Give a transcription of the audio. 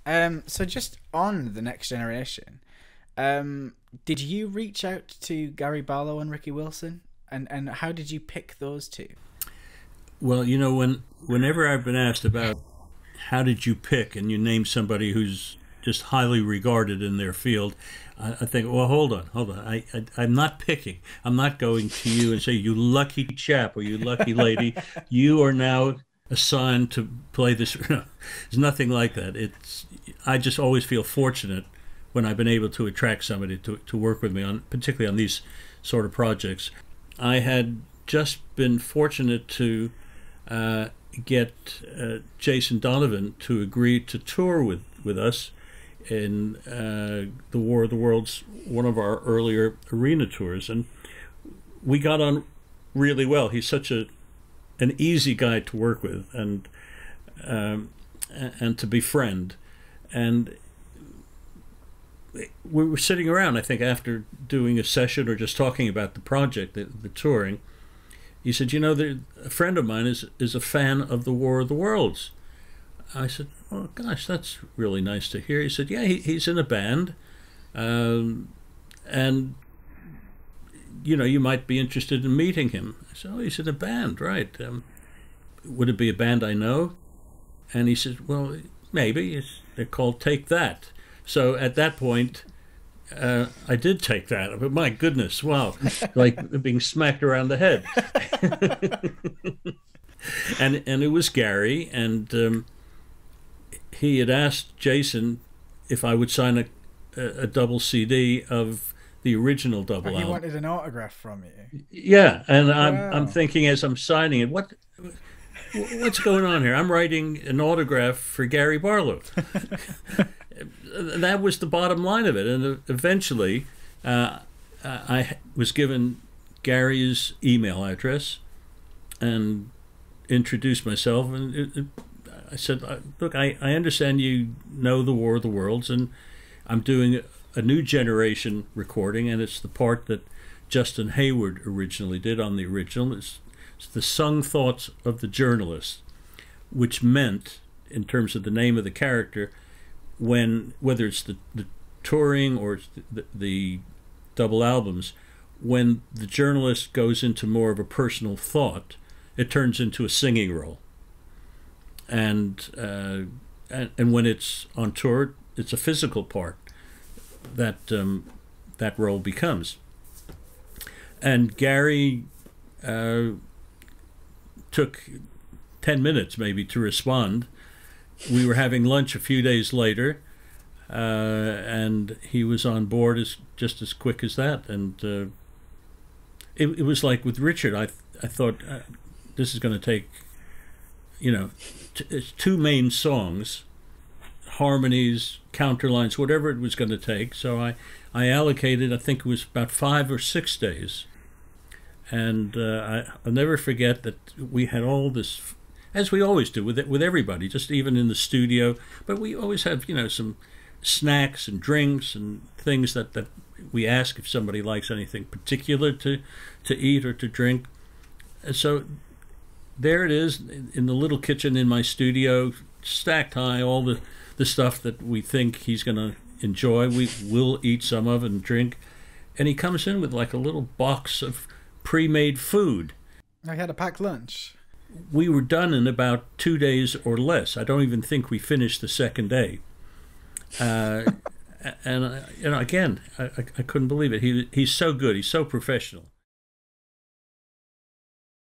So just on the next generation, did you reach out to Gary Barlow and Ricky Wilson, and how did you pick those two? Well, whenever I've been asked about how did you pick, and you name somebody who's just highly regarded in their field, I think, well, hold on. I'm not picking. I'm not going to you and say, you lucky chap or you lucky lady, you are now assigned to play this. It's nothing like that. I just always feel fortunate when I've been able to attract somebody to work with me on, particularly on these sort of projects. I had just been fortunate to get Jason Donovan to agree to tour with us in the War of the Worlds, one of our earlier arena tours, and we got on really well. He's such an easy guy to work with and to befriend. And we were sitting around, I think, after doing a session or just talking about the project, the touring. He said, a friend of mine is a fan of the War of the Worlds. I said, oh, gosh, that's really nice to hear. He said, yeah, he's in a band, and, you might be interested in meeting him. I said, oh, he's in a band, right. Would it be a band I know? And he said, well, maybe. They're called Take That. So at that point, I did take that, but my goodness, wow, like being smacked around the head. and it was Gary, and he had asked Jason if I would sign a double CD of the original double He album. wanted an autograph from you. Yeah, and Wow. I'm thinking as I'm signing it, what's going on here? I'm writing an autograph for Gary Barlow. That was the bottom line of it. And eventually, I was given Gary's email address and introduced myself. And I said, look, I understand you know the War of the Worlds, and I'm doing a new generation recording, and it's the part that Justin Hayward originally did on the original. It's the sung thoughts of the journalist, which meant, in terms of the name of the character, whether it's the touring or it's the double albums, when the journalist goes into more of a personal thought, it turns into a singing role. And when it's on tour, it's a physical part that role becomes. And Gary took 10 minutes maybe to respond. We were having lunch a few days later, and he was on board just as quick as that. And it was like with Richard, I thought this is going to take, two main songs, harmonies, counterlines, whatever it was going to take. So I allocated, I think it was about 5 or 6 days. And I'll never forget that we had all this, as we always do with everybody, just even in the studio. But we always have, some snacks and drinks and things that we ask if somebody likes anything particular to eat or to drink. And so there it is in the little kitchen in my studio, stacked high, all the stuff that we think he's going to enjoy. We will eat some of and drink. And he comes in with like a little box of pre-made food. I had a packed lunch. We were done in about 2 days or less. I don't even think we finished the second day. And again, I couldn't believe it. He's so good. He's so professional.